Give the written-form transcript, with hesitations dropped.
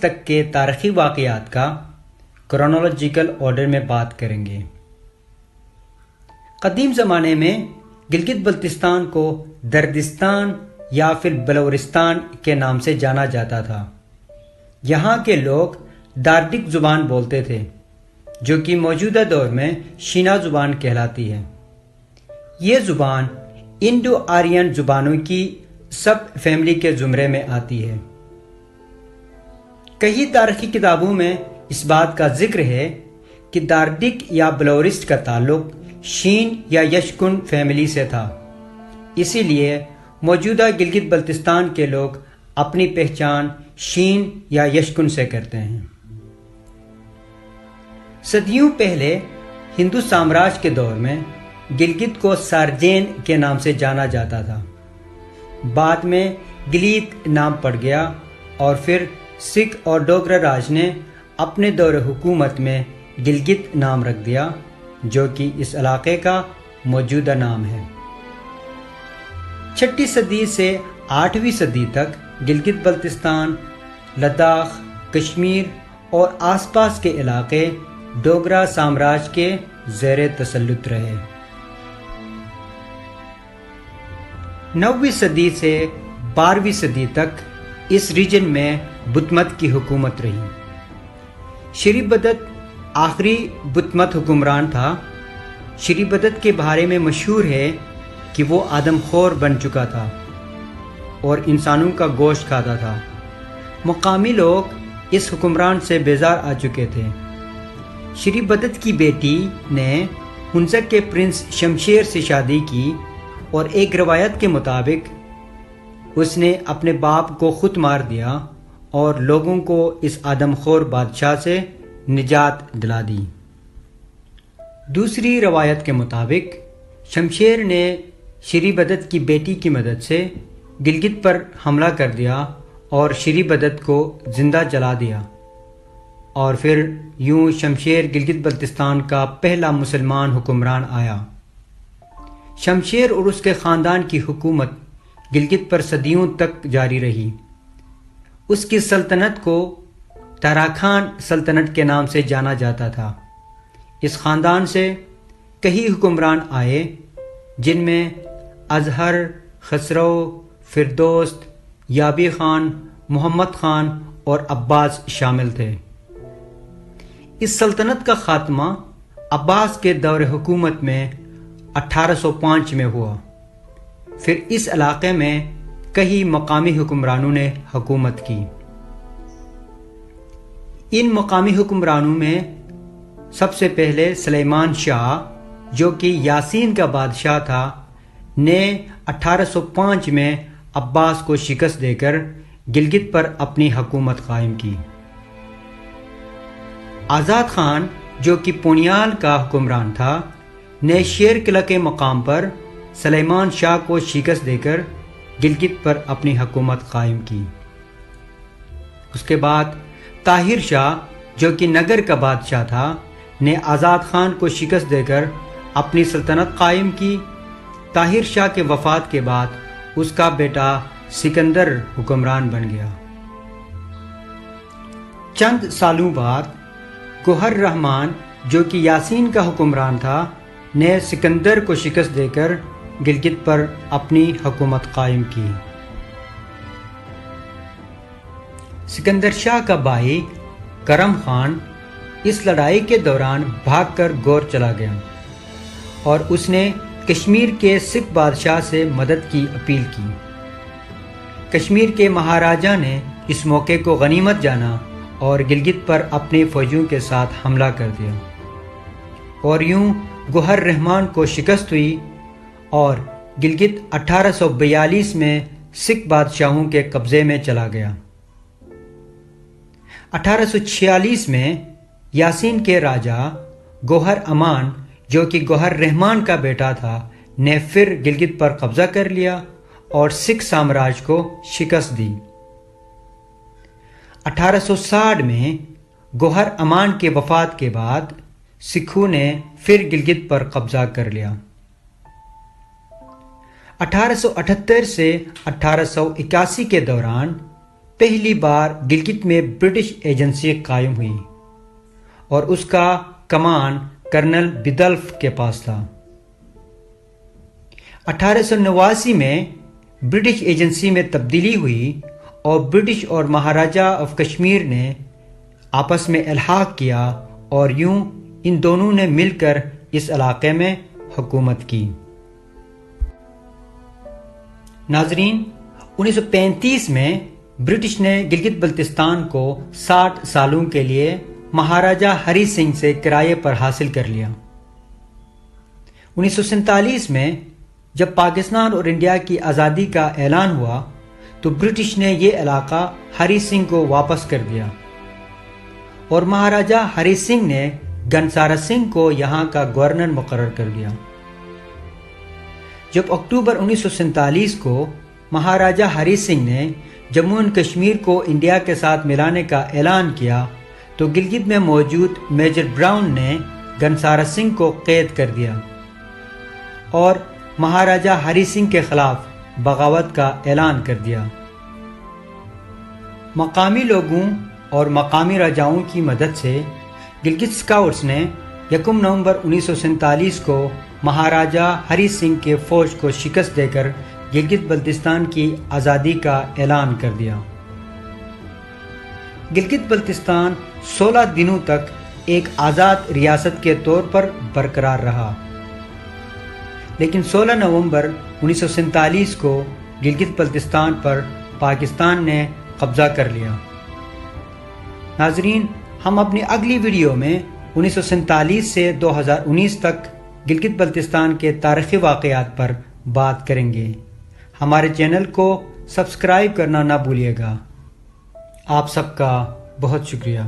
تک کے تاریخی واقعات کا کرونالوجیکل آرڈر میں بات کریں گے۔ قدیم زمانے میں گلگت بلتستان کو دردستان یا پھر بلورستان کے نام سے جانا جاتا تھا۔ یہاں کے لوگ داردک زبان بولتے تھے، جو کہ موجودہ دور میں شینا زبان کہلاتی ہے۔ یہ زبان انڈو آرین زبانوں کی سب فیملی کے زمرے میں آتی ہے۔ کئی تاریخی کتابوں میں اس بات کا ذکر ہے کہ داردک یا بلورسٹ کا تعلق شین یا یشکن فیملی سے تھا، اسی لیے موجودہ گلگت بلتستان کے لوگ اپنی پہچان شین یا یشکن سے کرتے ہیں۔ صدیوں پہلے ہندو سامراج کے دور میں گلگت کو سارجین کے نام سے جانا جاتا تھا۔ بعد میں گلیت نام پڑ گیا اور پھر سکھ اور ڈوگرا راج نے اپنے دور حکومت میں گلگت نام رکھ دیا، جو کہ اس علاقے کا موجودہ نام ہے۔ 6 صدی سے 8ویں صدی تک گلگت بلتستان، لداخ، کشمیر اور آس پاس کے علاقے ڈوگرا سامراج کے زیر تسلط رہے۔ 9ویں صدی سے 12ویں صدی تک اس ریجن میں بدھ مت کی حکومت رہی۔ شری بدت آخری بدھ مت حکمران تھا۔ شری بدت کے بارے میں مشہور ہے کہ وہ آدم خور بن چکا تھا اور انسانوں کا گوشت کھاتا تھا۔ مقامی لوگ اس حکمران سے بیزار آ چکے تھے۔ شری بدت کی بیٹی نے ہنسک کے پرنس شمشیر سے شادی کی اور ایک روایت کے مطابق اس نے اپنے باپ کو خود مار دیا اور لوگوں کو اس آدم خور بادشاہ سے نجات دلا دی۔ دوسری روایت کے مطابق شمشیر نے شری بدت کی بیٹی کی مدد سے گلگت پر حملہ کر دیا اور شری بدت کو زندہ جلا دیا، اور پھر یوں شمشیر گلگت بلتستان کا پہلا مسلمان حکمران آیا۔ شمشیر اور اس کے خاندان کی حکومت گلگت پر صدیوں تک جاری رہی۔ اس کی سلطنت کو تاراکھان سلطنت کے نام سے جانا جاتا تھا۔ اس خاندان سے کئی حکمران آئے، جن میں اظہر، خسرو، فردوست، یابی خان، محمد خان اور عباس شامل تھے۔ اس سلطنت کا خاتمہ عباس کے دور حکومت میں 1805 میں ہوا۔ پھر اس علاقے میں کئی مقامی حکمرانوں نے حکومت کی۔ ان مقامی حکمرانوں میں سب سے پہلے سلیمان شاہ، جو کہ یاسین کا بادشاہ تھا، نے 1805 میں عباس کو شکست دے کر گلگت پر اپنی حکومت قائم کی۔ آزاد خان، جو کہ پونیال کا حکمران تھا، نے شیر قلعہ کے مقام پر سلیمان شاہ کو شکست دے کر گلگت پر اپنی حکومت قائم کی۔ اس کے بعد طاہر شاہ، جو کہ نگر کا بادشاہ تھا، نے آزاد خان کو شکست دے کر اپنی سلطنت قائم کی۔ طاہر شاہ کے وفات کے بعد اس کا بیٹا سکندر حکمران بن گیا۔ چند سالوں بعد گوہر رحمان، جو کہ یاسین کا حکمران تھا، نے سکندر کو شکست دے کر گلگت پر اپنی حکومت قائم کی۔ سکندر شاہ کا بھائی کرم خان اس لڑائی کے دوران بھاگ کر گور چلا گیا اور اس نے کشمیر کے سکھ بادشاہ سے مدد کی اپیل کی۔ کشمیر کے مہاراجا نے اس موقع کو غنیمت جانا اور گلگت پر اپنی فوجیوں کے ساتھ حملہ کر دیا، اور یوں گوہر رحمان کو شکست ہوئی اور گلگت 1842 میں سکھ بادشاہوں کے قبضے میں چلا گیا۔ 1846 میں یاسین کے راجا گوہر امان، جو کہ گوہر رحمان کا بیٹا تھا، نے پھر گلگت پر قبضہ کر لیا اور سکھ سامراج کو شکست دی۔ 1860 میں گوہر امان کے وفات کے بعد سکھوں نے پھر گلگت پر قبضہ کر لیا۔ 1878 سے 1881 کے دوران پہلی بار گلگت میں برٹش ایجنسی قائم ہوئی اور اس کا کمان کرنل بدلف کے پاس تھا۔ 1889 میں برٹش ایجنسی میں تبدیلی ہوئی اور برٹش اور مہاراجہ آف کشمیر نے آپس میں الحاق کیا اور یوں ان دونوں نے مل کر اس علاقے میں حکومت کی۔ ناظرین، 1935 میں برٹش نے گلگت بلتستان کو 60 سالوں کے لیے مہاراجہ ہری سنگھ سے کرائے پر حاصل کر لیا۔ 1947 میں جب پاکستان اور انڈیا کی آزادی کا اعلان ہوا تو برٹش نے یہ علاقہ ہری سنگھ کو واپس کر دیا اور مہاراجہ ہری سنگھ نے گنسارا سنگھ کو یہاں کا گورنر مقرر کر دیا۔ جب اکتوبر 1947 کو مہاراجہ ہری سنگھ نے جموں اینڈ کشمیر کو انڈیا کے ساتھ ملانے کا اعلان کیا تو گلگت میں موجود میجر براؤن نے گنسارا سنگھ کو قید کر دیا اور مہاراجہ ہری سنگھ کے خلاف بغاوت کا اعلان کر دیا۔ مقامی لوگوں اور مقامی راجاؤں کی مدد سے گلگت سکاؤٹس نے 1 نومبر 1947 کو مہاراجہ ہری سنگھ کے فوج کو شکست دے کر گلگت بلتستان کی آزادی کا اعلان کر دیا۔ گلگت بلتستان 16 دنوں تک ایک آزاد ریاست کے طور پر برقرار رہا، لیکن 16 نومبر 1947 کو گلگت بلتستان پر پاکستان نے قبضہ کر لیا۔ ناظرین، ہم اپنی اگلی ویڈیو میں 1947 سے 2019 تک گلگت بلتستان کے تاریخی واقعات پر بات کریں گے۔ ہمارے چینل کو سبسکرائب کرنا نہ بھولیے گا۔ آپ سب کا بہت شکریہ۔